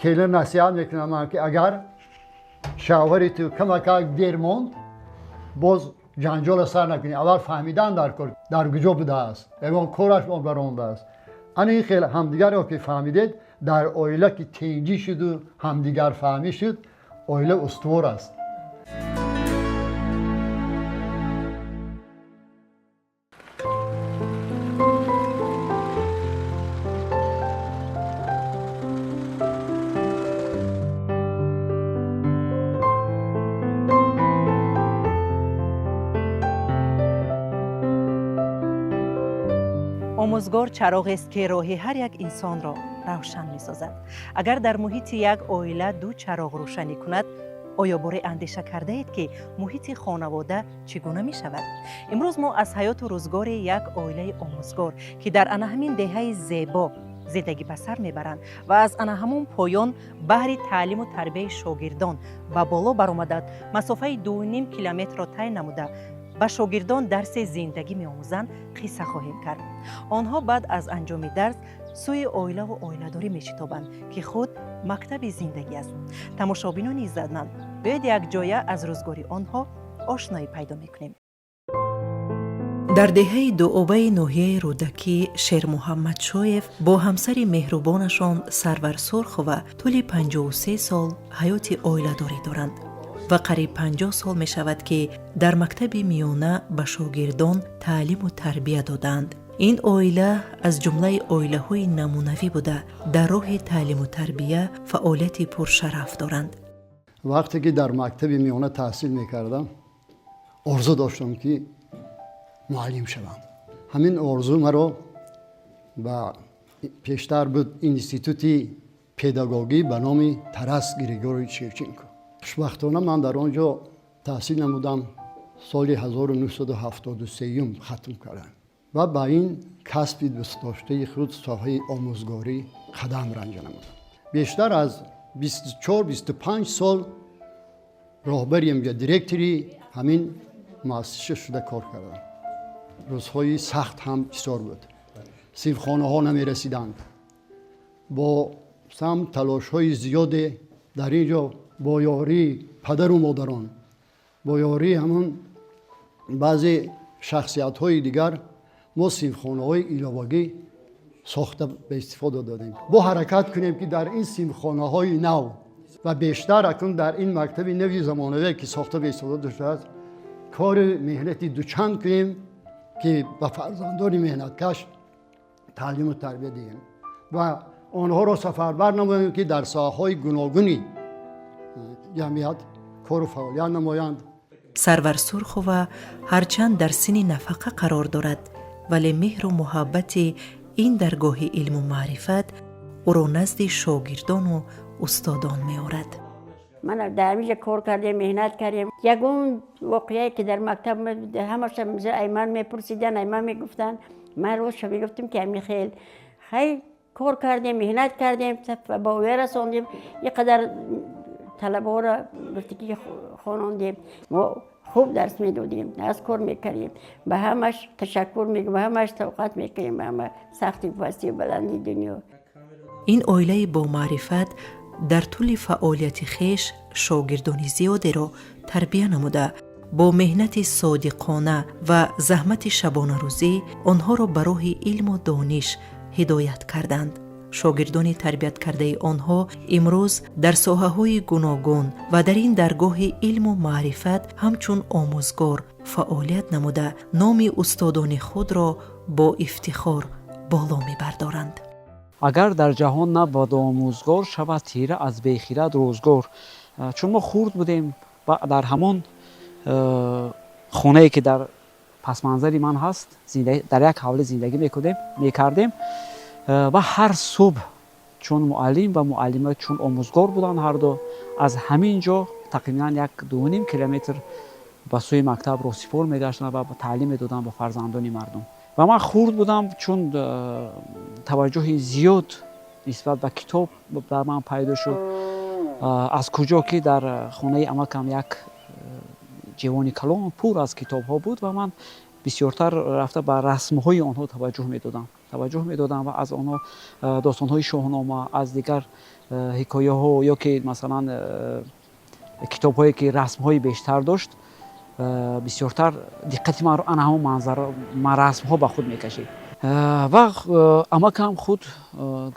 خیلی نصیحت میکنم که اگر شوهری تو کمک دیر موند باز جنجال سر نکنی. اول فهمیدن در کجا بوده است، اون کارش برآمده است. این خیلی همدیگر رو که فهمیدید در عائله که تنجی شد و همدیگر فهمی شد، عائله استوار است. آموزگار چراغی است که راه هر یک انسان را روشن می‌سازد. اگر در محیط یک عائله دو چراغ روشنی کند، آیا باره اندیشه کرده اید که محیط خانواده چگونه می شود؟ امروز ما از حیات و روزگار یک عائله آموزگار که در آن همین دهه زیبا زندگی به سر میبرند و از آن همون پایان بهر تعلیم و تربیت شاگردان به بالا برآمده مسافه 2.5 کیلومتر را طی نموده به شاگردان درس زندگی می‌آموزند قصه خواهیم کرد. آنها بعد از انجام درس سوی عائله و عائله‌داری می‌شتابند که خود مکتب زندگی است. تماشابینان عزیزمند، باید یک جایه از روزگاری آنها آشنایی پیدا می‌کنیم. در دهه دوئابه ناحیه رودکی شیر محمد شایف با همسر مهربانشان سرور سرخ و طول 53 سال حیات عائله‌داری دارند و قریب 50 سال می شود که در مکتب میانه به شاگردان تعلیم و تربیت دادند. این عائله از جمله عائله‌های نمونوی بوده در راه تعلیم و تربیت فعالیت پرشرف دارند. وقتی که در مکتب میانه تحصیل میکردم آرزو داشتم که معلم شوم. همین آرزو مرا به پیشتر بود اینستیتوت پداگوژی به نام تارас گریگوری شوچنکو. خوشبختانه من در آنجا تحصیل نمودم. سال 1973 ختم کردم و با این کسب دوست داشته خود ساحه آموزگاری قدم رنج نمودم. بیشتر از 24-25 سال راهبریم یا دیرکتوری همین مؤسسه شده کار کردم. روزهای سخت هم بسیار بود. صنفخانه ها نمی رسیدند. با سم تلاش های زیاد در اینجا با یاری پدر و مادران، با یاری همون بعضی شخصیت های دیگر ما صنفخانه های ایلاوگی ساخته به استفاده دادیم. با حرکت کنیم که در این صنفخانه های نو و بیشتر اکنون در این مکتب نوی زمانوی که ساخته به استفاده شده است کار مهنتی دوچند کنیم که به فرزندان مهنتکش تعلیم و تربیت دهیم و آنها را سفربر نماییم که در ساحه‌های گوناگونی جمعیت کار و فعالیت نمایند. سرور سرخ و هرچند در سن نفقه قرار دارد ولی مهر و محبت این درگاه علم و معرفت او را نزد شاگردان و استادان می آورد. من در اینجا کار کردیم، مهنت کردیم. یگون واقعی که در مکتب همش ایمان میپرسیدن، ایمان میگفتن، من روز شب گفتم که امی خیلی کار کردیم، مهنت کردیم، با وی رساندیم. یک قدر طلبه ها را گفتگی خواندیم. ما خوب درس میدادیم، از کار میکردیم. به همش تشکر میگم، به همش توقعات میکنیم، به همه سختی پستی و بلندی دنیا. این عائله با معرفت در طول فعالیت خیش شاگردان زیادی را تربیت نموده با مهنت صادقانه و زحمت شبانه روزی آنها را به راه علم و دانش هدایت کردند. شاگردان تربیت کرده آنها امروز در ساحه‌های گوناگون و در این درگاه علم و معرفت همچون آموزگار فعالیت نموده نام استادان خود را با افتخار بالا می‌بردارند. اگر در جهان نبود آموزگار شود تیره از بیخیرت روزگار. چون ما خورد بودیم و در همان خانه‌ای که در پس منظری من هست در یک حوله زندگی میکردیم و هر صبح چون معلم و معلمه چون آموزگار بودن هر دو از همین جا تقریبا 1.5 کیلومتر به سوی مکتب رو سپور میگشتن و تعلیم میدادن به فرزندان مردم. و من خورد بودم چون توجه زیاد نسبت به کتاب در من پیدا شد. از کجا که در خانه عمکم یک جوانی کلان پر از کتاب ها بود و من بسیارتر رفته به رسم های آنها توجه می دادم. توجه میدادم و از آنها داستان‌های شاهنامه، از دیگر حکایه‌ها یا که مثلا کتاب‌هایی که رسم‌های بیشتر داشت، بسیارتر دقت ما رو آن همون منظر رسم‌ها به خود میکشید. و امکم خود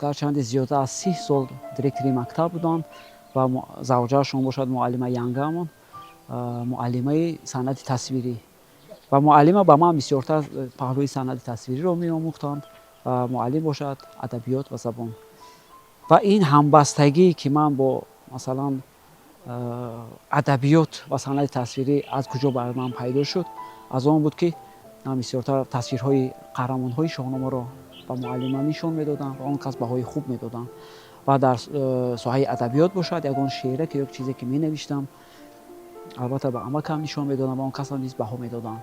گرچند زیاده از 30 سال دیرکتوری مکتب بودند و زوجهشون باشد معلمه ینگمون، معلمه سند تصویری و معلمه به من بسیارتر پهلوی سند تصویری رو می‌آموختند و معلم باشد ادبیات و زبان. و این همبستگی که من با مثلا ادبیات و سند تصویری از کجا بر من پیدا شد، از آن بود که من بسیارتر تصویرهای قهرمان‌های شاهنامه را به معلمم نشان می‌دادم و آن کس بهای خوب می‌دادم. و در ساحه ادبیات باشد یگان شعره که یک چیزی که می‌نوشتم البته به عمکم نشان می‌دادم و آن کسا نیز بها می‌دادم.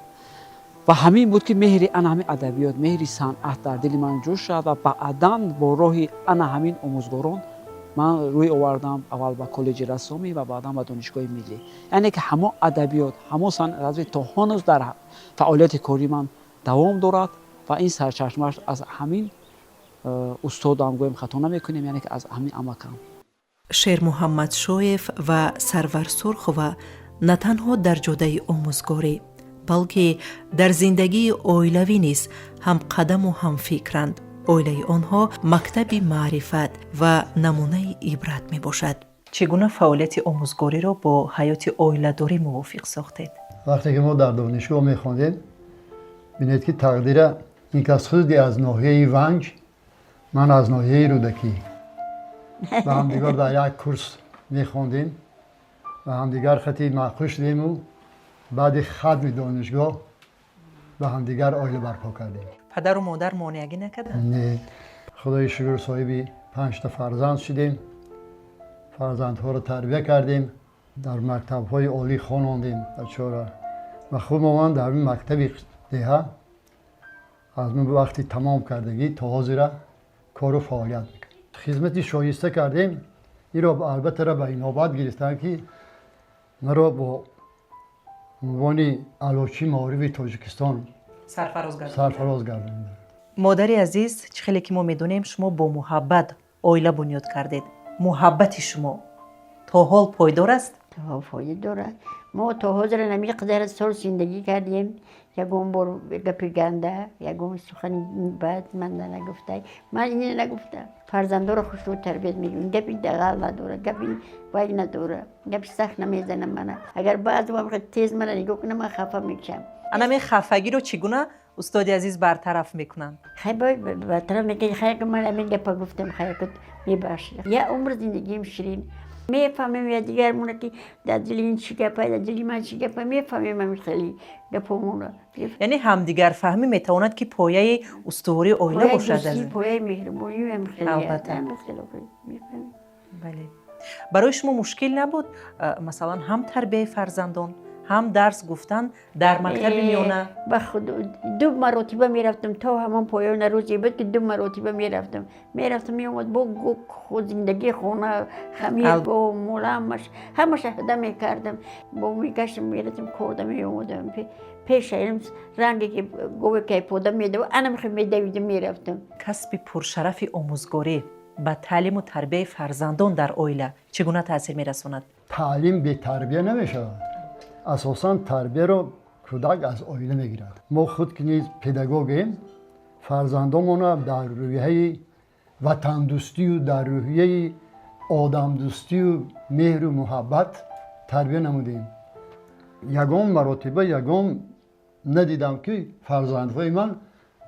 و همین بود که مهر آن همین ادبیات، مهر صنعت در دل من جوش شد و بعداً با راه آن همین آموزگاران من روی آوردم، اول به کالج رسامی و بعدا به دانشگاه ملی. یعنی که همه ادبیات، همه صنعت تا هنوز در فعالیت کاری من دوام دارد و این سرچشمه‌اش از همین استادم گویم خطا نمی‌کنیم، یعنی که از همین عمکم. شیر محمد شویف و سرور سرخ و نه تنها در جده آموزگاری بلکه در زندگی اویلوی نیز هم قدم و هم فکرند. اویله آنها مکتب معرفت و نمونه عبرت می باشد. چگونه فعالیت آموزگاری را با حیات اویله‌داری موافق ساختید؟ وقتی که ما در دانشگاه می‌خواندیم بینید که تقدیر این کس خودی از ناحیه ونج، من از ناحیه رودکی و هم دیگر در یک کورس می‌خواندیم و هم دیگر خطی معخوش دیم و بعد ختم دانشگاه و هم دیگر آیله برپا کردیم. پدر و مادر مانعگی نکردند؟ نه، خدای شکر صاحبی 5 تا فرزند شدیم. فرزندها رو تربیت کردیم، در مکتب‌های عالی خواندیم بچه‌ها را و خود ما در این مکتب دیگه از من وقتی تمام کردگی تا حاضر کار و فعالیت میکنیم. خدمتی شایسته کردیم. این را البته را به این نوبت گرفتن که ما را با عنوان علاچی معارف تاجیکستان سرفراز گردوندند. مادری عزیز، خیلی که ما میدونیم شما با محبت اویله بنیاد کردید. محبت شما تا حال پایدار است؟ تا حال پایدار است. ما تا حاضر نمیقدر سال زندگی کردیم. یکم بار گپی گنده، یکم سخنی بد من نگفته. من این نگفتم. فرزندا رو خوش رو تربیت میگم. گپی دغال نداره، گپی وای نداره، گپی سخت نمیزنم من. اگر بعض وقت تیز من نگاه کنم من خفه میشم. انا می خفگی رو چگونه استاد عزیز برطرف میکنن؟ خیلی برطرف میکنه. خیلی که من همین گپا گفتم خیلی که میبخشه. یه عمر زندگیم شیرین. میفهمم یا دیگر مونه که در دل این چی گپه، در دل من چی گپه، میفهمم من خیلی گپامونه. یعنی همدیگر فهمی میتواند که پایه اسطوره اویله باشد از پایه مهربانی هم خیلی البته. بله. برای شما مشکل نبود مثلا هم تربیت فرزندان هم درس گفتن در مکتب میونه؟ به خود 2 مرتبه میرفتم تا همان پایان روزی بود که 2 مرتبه میرفتم میومد با خود زندگی خونه خمیر با مولامش همه شهده میکردم با میگشتم میرفتم کرده میومدم پیش علم رنگی که گوه که پوده میده و انا میدویدم میرفتم. کسب پرشرف آموزگاری به تعلیم و تربیت فرزندان در اویله چگونه تاثیر میرساند؟ تعلیم به تربیت نمیشه. اساساً تربیت رو کودک از اویله میگیرد. ما خود که نیز پداگوگیم، فرزندانمون رو در روحیه وطن دوستی و در روحیه آدم دوستی و مهر و محبت تربیت نمودیم. یگان مراتبه ندیدم که فرزندهای من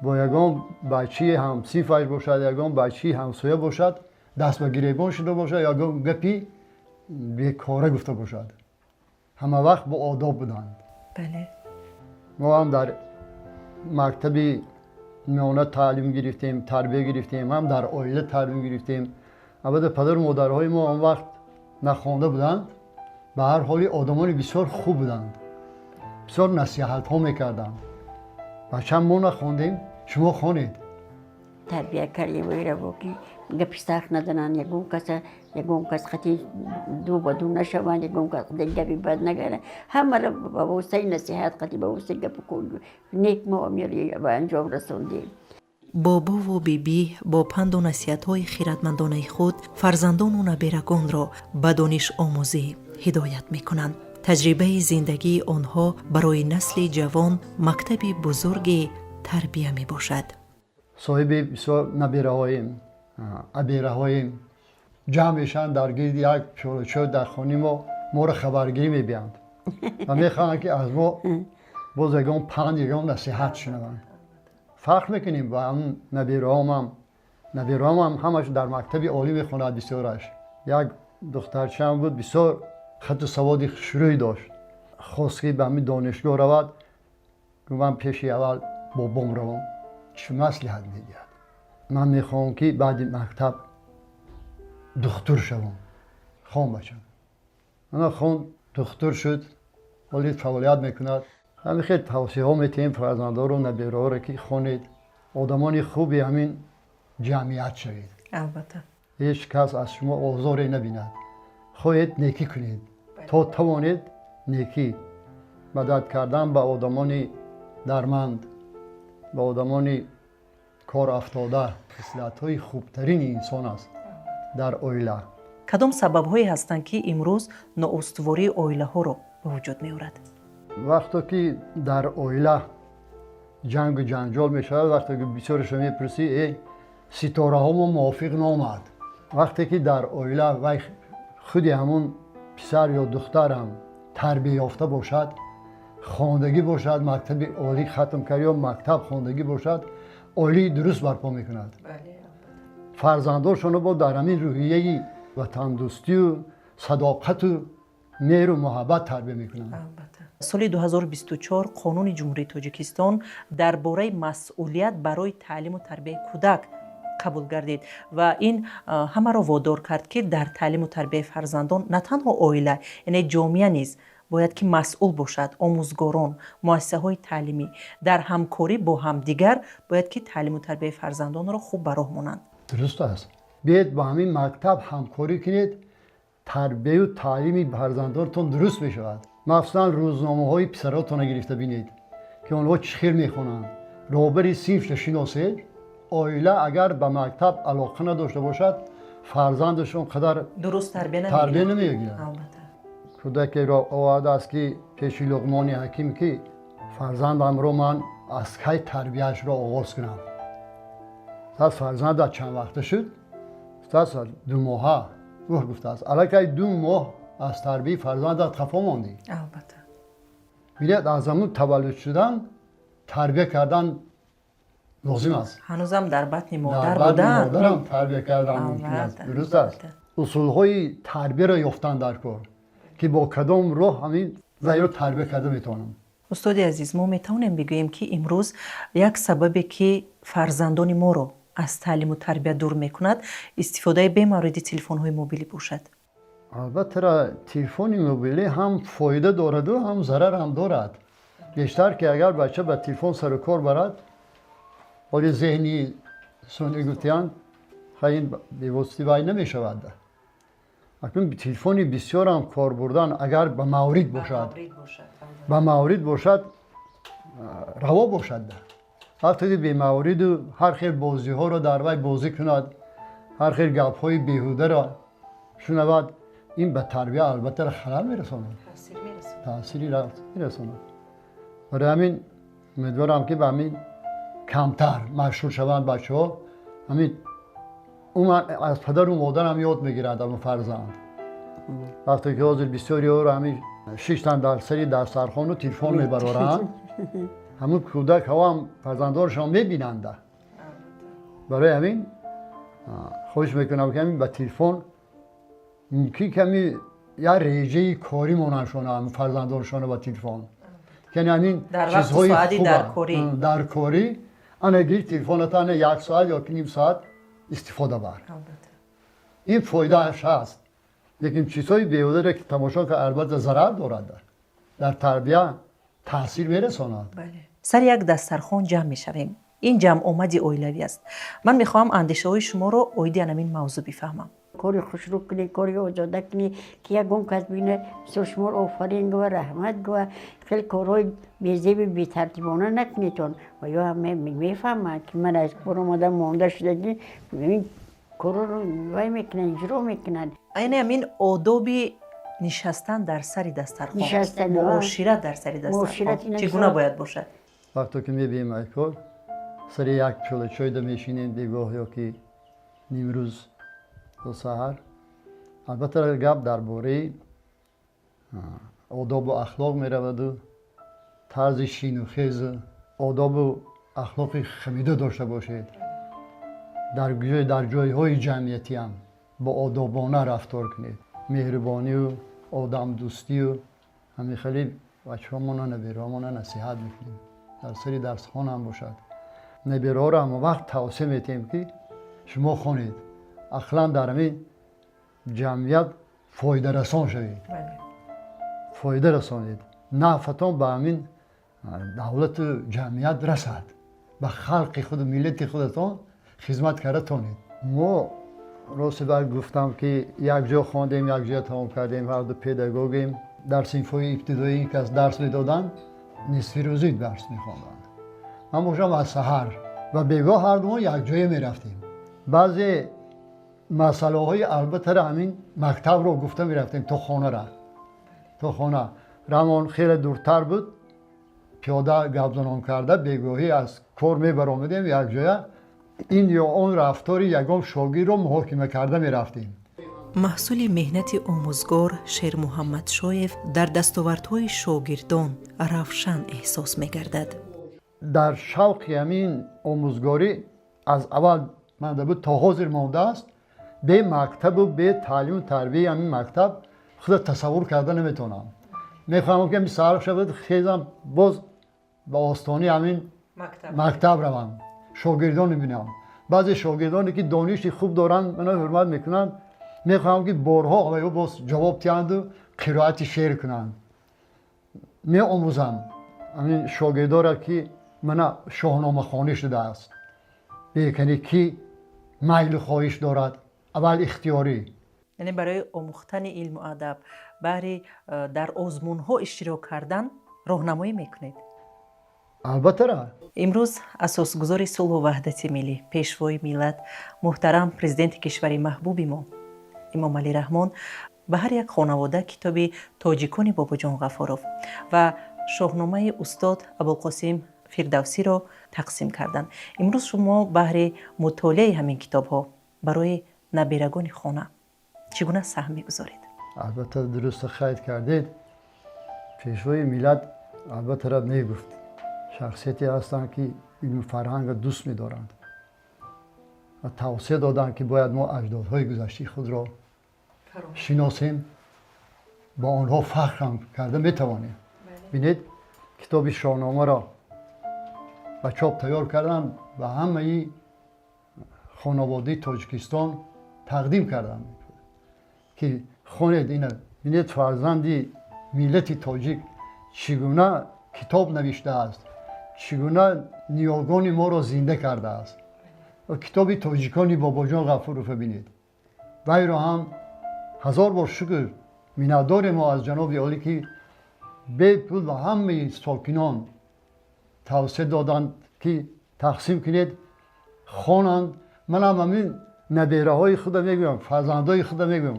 با یگان بچه همسیفش باشد، یگان بچه همسایه باشد، دست به گریبان شده باشد، یگان گپی بیکاره گفته باشد. همه وقت با آداب بودند. بله. ما هم در مکتب میانه تعلیم گرفتیم، تربیت گرفتیم، هم در عائله تربیت گرفتیم. البته پدر و مادرهای ما آن وقت نخوانده بودند. به هر حال آدمان بسیار خوب بودند. بسیار نصیحت ها میکردند. بچه ما نخواندیم، شما خوانید. تربیت کردیم و ایره با که گپی سخت ندانند. یکم کس خطی 2 با 2 نشوند، یکم کس گپی بد نگرند. همه را با وسیله نصیحت خطی با وسیله گپ کن نیک ما میاری و انجام رسوندیم. бобо ву бибӣ бо панду насиҳатҳои хиратмандонаи худ фарзандону набирагонро ба донишомӯзӣ ҳидоят мекунанд. таҷрибаи зиндагии онҳо барои насли ҷавон мактаби бузурги тарбия мебошад. соҳиби бисёр набираҳоем, абираҳоем ҷамъ мешаванд дар гирди як пиёлачой дар хонаи моро хабаргирӣ мебиҳанд ва мехоҳанд ки аз мо боз ягон панд ягон насиҳат шунаванд. фахр мекунем ба ҳамн набираҳоам ҳамаш дар мактаби олӣ мехонад бисёраш. як духтарчаам буд бисёр хату саводи хушрӯй дошт. хост ки ба ҳамин донишгоҳ равад. ман пеши аввал бобом равам. чӣ маслиҳат медиҳад? ман мехоҳам ки баъди мактаб духтур шавам. хон бачам. ана хон духтур шуд. ҳоли фаъолият мекунад. ҳамин хел тавсияҳо метиҳем фарзандонро набираҳоро ки хонед. одамони хуби ҳамин ҷамъият шавед. албатта ҳеҷ кас аз шумо озоре набинад. хоҳед некӣ кунед то тавонед некӣ мадад кардан ба одамони дарманд, ба одамони корафтода хислатҳои хубтарини инсон аст дар оила. кадом сабабҳое ҳастанд ки имрӯз ноустувории оилаҳоро ба вуҷуд меорад? вақте ки дар оила ҷангу ҷанҷол мешавад, вақте ки бисёрашо мепурсӣ ситораҳомо мувофиқ номад. вақте ки дар оила вай худи ҳамон писар ё духтарам тарбияёфта бошад, хондагӣ бошад, мактаби олӣ хатм кард ё мактаб хондагӣ бошад, оилаи дуруст барпо мекунад. фарзандоншоно бо дар ҳамин рӯҳияи ватандӯстию садоқату меҳру муҳаббат тарбия мекунанд. соли 2024 қонуни ҷумҳурии тоҷикистон дар бораи масъулият барои таълиму тарбияи кӯдак қабул гардид ва ин ҳамаро водор кард ки дар таълиму тарбияи фарзандон на танҳо оила, яъне ҷомеа низ бояд ки масъул бошад. омӯзгорон, муассисаҳои таълимӣ дар ҳамкорӣ бо ҳамдигар бояд ки таълиму тарбияи фарзандонро хуб ба роҳ монанд. дуруст аст. биед ба ҳамин мактаб ҳамкорӣ кунед, тарбияю таълими фарзандонтон дуруст мешавад. махсусан рӯзномаҳои писаротонро гирифта бинед ки онҳо чӣ хел мехонанд. роҳбари синфро шиносед. оила агар ба мактаб алоқа надошта бошад, фарзандашон қадар дуруст тарбия намегирад. кӯдакеро овардааст ки пеши луқмони ҳаким ки фарзандамро ман аз кай тарбияшро оғоз кунам. саз фарзанда чанд вақта шуд? саз 2 моҳа. ӯ гуфтааст аллакай 2 моҳ аз тарбияи фарзандат хафо мондӣ. албатта бинед аз ҳамун таваллуд шудан тарбия кардан лозим аст. ҳанӯзам дар батни модар дар батни буданд. модарам тарбия кардан мумкин аст. дуруст аст. усулҳои тарбияро ёфтан дар кор ки бо кадом роҳ ҳамин зайро тарбия карда метавонам. устоди азиз, мо метавонем бигӯем ки имрӯз як сабабе ки фарзандони моро аз таълиму тарбия дур мекунад истифодаи бемавриди телефонҳои мобилӣ бошад. албатта телефони мобилӣ ҳам фоида дораду ҳам зарар ҳам дорад. бештар ки агар бача ба телефон сару кор барад, ҳоли зеҳни сунъӣ гуфтиянд ин бевосита вай намешавад. акнун телефони бисёрам кор бурдан агар ба маврид бошад раво бошад. вақте ки бемавриду ҳар хел бозиҳоро дар вай бозӣ кунад, ҳар хел гапҳои беҳударо шунавад, ин ба тарбия албатта халал мерасонад. таъсири мерасонад. барои ҳамин умедворам ки ба ҳамин камтар машғул шаванд бачаҳо. ҳамин умуман аз падару модарам ёд мегирад ҳамин фарзанд. вақте ки ҳозир бисёриҳоро ҳамин шиштан дар сари дастархону телефон мебароранд, ҳамин кӯдакҳо ҳам фарзандонашон мебинанд. барои ҳамин хоҳиш мекунам ки ҳамин ба телефон мумкин ками як реҷаи корӣ монандшона ҳамин фарзандонашона ба телефон. яъне ҳамин чизҳои хуб дар корӣ ана гир телефоната ана 1 соат ё ним соат истифода бар. ин фоидааш ҳаст. лекин чизҳои беҳударо ки тамошо кард албатта зарар дорад. дар тарбия таъсир мерасонад. сар як дастархон ҷамъ мешавем. این جمع آمد اویلوی است. من میخواهم اندیشه های شما رو اویدی همین موضوع بفهمم. کاری خوشرو کنی، کاری آزاده کنی که یکم کس بینه سرشمار آفرین گوه رحمت گوه خیلی کارهای بیزیبی بی ترتیبانه نکنیتون و یا همه میفهمم که من از کار آمدم مانده شدگی این کارو رو وای میکنن اجرا میکنن. یعنی همین آدابی نشستن در سری دسترخوان، نشستن، معاشرت در سری دسترخوان معاشرت اینا چگونه که- باید باشد؟ وقتی که میبینیم ایکار سری یک چوله چای ده میشینیم دیگاه یا که نیمروز و سحر البته گپ درباره آداب و اخلاق میرود و طرز شین و خیز آداب و اخلاق خمیده داشته باشید در جایهای جمعیتی هم با آدابانه رفتار کنید مهربانی و آدم دوستی و همین خیلی بچه همون نبیرامون نصیحت میکنیم در سری درس خانه هم باشد نبیرها را هم وقت توصیه میتیم که شما خونید اخلا در همین جمعیت فایده رسان شوید فایده رسانید نفتان به همین دولت و جمعیت رسد به خلق خود و ملت خودتان خدمت کرده تانید ما راست باید گفتم که یک جا خواندیم یک جا تمام کردیم هر دو پداگوگیم در صنف‌های ابتدایی که از درس میدادن نصفی روزی درس میخواندند من باشم از سحر و بیگاه هر دو یک جایی میرفتیم بعضی مسئله های البته را همین مکتب رو گفته میرفتیم تو خانه را تو خانه رمان خیلی دورتر بود پیاده گبزنان کرده بیگاهی از کار میبرامدیم یک جایی این یا اون رفتاری یکم شاگرد رو محاکمه کرده میرفتیم محصول مهنت آموزگار شیر محمد شایف در دستاوردهای شاگردان روشن احساس می‌گردد. در شوق همین آموزگاری از اول مانده بود تا حاضر مانده است به مکتب و به تعلیم و تربیه همین مکتب خود تصور کرده نمیتونم میخواهم که سرخ شود خیزم باز با آستانی همین مکتب روم شاگردان ببینم بعضی شاگردانی که دانشی خوب دارن منو حرمت میکنن میخواهم که بارها آقایو باز جواب تیند و قرائت شعر کنند می آموزم همین شاگردا را که من شاهنامه خوانی شده است بکنی که میل و خواهش دارد اول اختیاری یعنی برای آموختن علم و ادب برای در آزمون‌ها اشتراک کردن راهنمایی میکنید. البته را امروز اساسگزار صلح و وحدت ملی پیشوای ملت محترم پرزیدنت کشور محبوب ما امام علی رحمان به هر یک خانواده کتاب تاجیکان باباجان غفاروف و شاهنامه استاد ابوالقاسم فردوسی را تقسیم کردند. امروز شما بهر مطالعه همین کتاب ها برای نبیرگان خانه چگونه سهم می‌گذارید؟ البته درست خیلی کردید پیشوای ملت البته را میگفت شخصیتی هستند که این فرهنگ دوست می‌دارند و توصیه دادند که باید ما اجدادهای گذشته خود را شناسیم با آنها فخر هم کرده میتوانیم بینید کتاب شاهنامه را به چاپ تیار کردن و همه خانواده تاجیکستان تقدیم کردن که خوانید اینا بینید فرزندی ملت تاجیک چگونه کتاب نوشته است چگونه نیاگان ما را زنده کرده است و کتاب تاجیکانی باباجان غفاروف بینید وی را هم هزار بار شکر میندار ما از جناب عالی که به پول و همه ساکنان توصیه دادند که تقسیم کنید خوانند من هم همین نبیره های خودم میگم فرزندای خودم میگم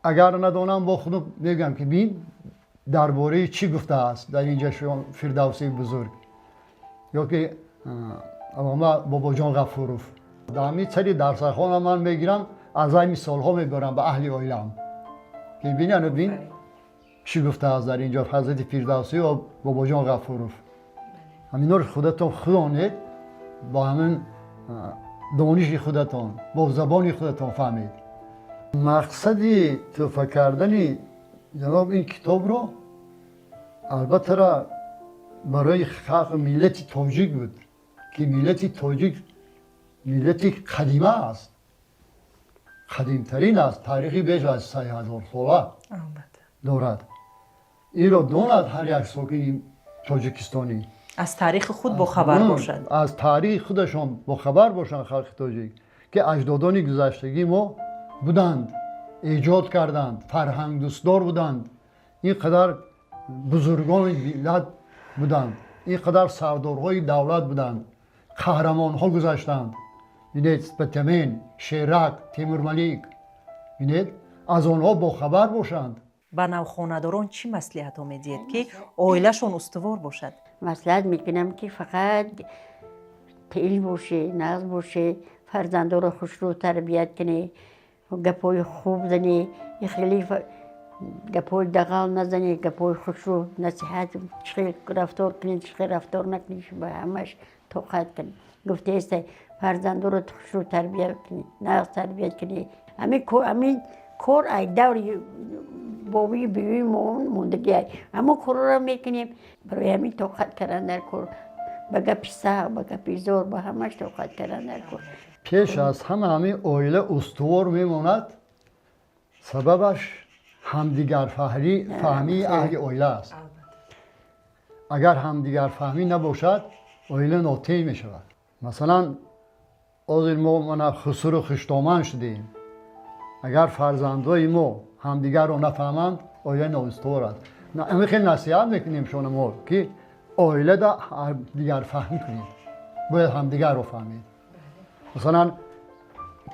اگر ندانم با خودم میگم که بین درباره چی گفته است در اینجا فردوسی بزرگ یا که علامه باباجان غفاروف در همین سری درس خانم من میگیرم از این مثال ها میبرم به اهل عائله‌ام که بین چی گفته است در اینجا حضرت فردوسی و باباجان غفاروف همینا رو خودتون خوانید با همین دانش خودتون با زبان خودتون فهمید مقصدی توفه کردن جناب این کتاب رو البته را برای خلق ملت تاجیک بود که ملت تاجیک ملت قدیمه است قدیمترین است تاریخی بیش از 3000 ساله دارد این را داند هر یک ساکن تاجیکستانی از تاریخ خود با خبر باشد. از تاریخ خودشان با خبر باشن خلق تاجیک که اجدادان گذشتگی ما بودند، ایجاد کردند، فرهنگ دوستدار بودند، اینقدر بزرگان ملت بودند، اینقدر سردارهای دولت بودند، قهرمان ها گذشتند. بینید سپتمین، شیرک، تیمور ملیک، بینید از آنها با خبر باشند. به نوخانه‌داران چی مصلحت ها میدید که عائله‌شون استوار باشد؟ مصلحت میکنم که فقط تیل باشه، نغز باشه، فرزنده رو خوش رو تربیت کنه، گپای خوب زنه، خیلی گپای دغال نزنه، گپای خوش رو نصیحت چخیل رفتار کنه، چخیل رفتار نکنه، به همش توقعت کنه. گفته است فرزنده رو خوش رو تربیت کنه، نغز تربیت کنه. همین کار ای دوری بابی بیوی موندگی ای. اما کار رو میکنیم برای همین توقعت کردن در کار. به گپی سه، به گپی زور، به همش توقعت کردن در کار. پیش از همین عائله استوار میماند. سببش همدیگر فهمی اهل عائله است. اگر همدیگر فهمی نباشد عائله ناطی می شود. مثلا از ما من خسر و خشتامن شدیم. اگر فرزندای ما همدیگر رو نفهمند عائله نااستوار است. اما خیلی نصیحت میکنیم شما ما که عائله دا همدیگر فهمی کنید. باید همدیگر رو فهمید. مثلا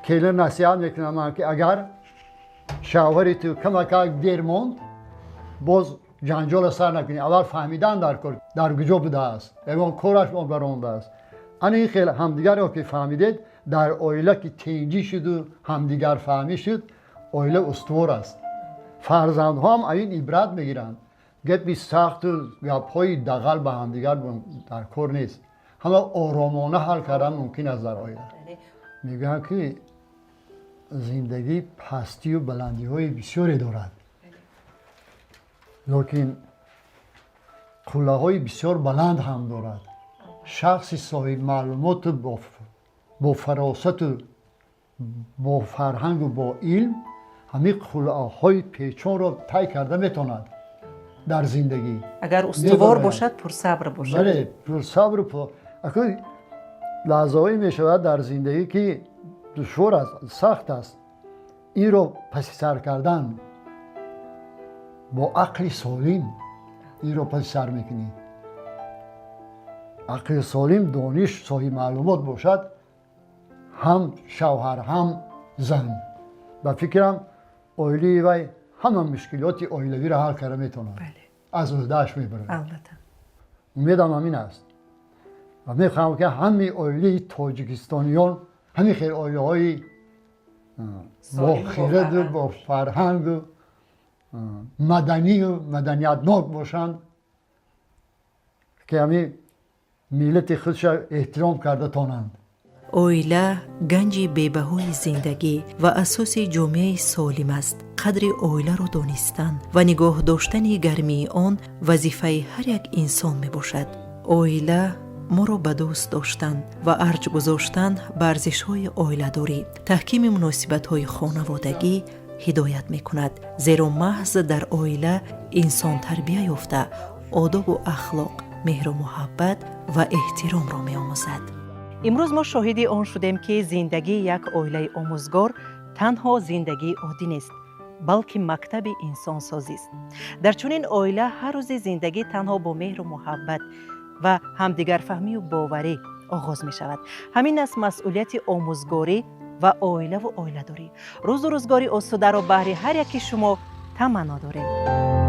کلی نصیحت میکنم من که اگر شوهری تو کمک دیر موند باز جنجال سر نکنی. اول فهمیدن در کار در کجا بوده است، یگان کارش برآمده است. این خیلی همدیگر رو که فهمیدید در عائله که تنجی شد و همدیگر فهمی شد عائله استوار است. فرزندها هم این عبرت میگیرند. گپی سخت و گپ‌های دغل به همدیگر در کار نیست. همه آرامانه حل کردن ممکن است در عائله. میگن که زندگی پستی و بلندی های بسیاری دارد، لیکن قله های بسیار بلند هم دارد. شخص صاحب معلومات با فراست و با فرهنگ و با علم همین قله های پیچان را طی کرده میتواند در زندگی. اگر استوار باشد پر صبر باشد. بله پر صبر و اکنون لحظه‌ای می شود در زندگی که دشوار است، سخت است. این رو پس سر کردن با عقل سالم این رو پس سر میکنی. عقل سالم دانش صاحب معلومات باشد، هم شوهر هم زن. با فکرم عائله وی همه مشکلات عائلوی را حل کرده میتونه. بله. از عهده‌اش میبره. البته. امیدم همین است. و میخوام که همه عائله تاجیکستانیان همین خیر عائله های با خیرت و با فرهنگ و مدنی و مدنیتناک باشند که همین ملت خودش احترام کرده تانند. عائله گنج بی‌بهای زندگی و اساس جامعه سالم است. قدر عائله را دانستن و نگاه داشتن گرمی آن وظیفه هر یک انسان می باشد. عائله ما را به دوست داشتن و ارج گذاشتن به ارزش‌های عائله‌داری، تحکیم مناسبت‌های خانوادگی هدایت می‌کند. زیرا محض در عائله انسان تربیت یافته آداب و اخلاق، مهر و محبت و احترام را می‌آموزد. امروز ما شاهد آن شدیم که زندگی یک عائله آموزگار تنها زندگی عادی نیست، بلکه مکتب انسان سازی است. در چنین عائله هر روز زندگی تنها با مهر و محبت و همدیگر فهمی و باوری آغاز می شود. همین است مسئولیت آموزگاری و عائله و عائله داری. روز و روزگاری آسوده را بهر هر یکی شما تمنا داریم.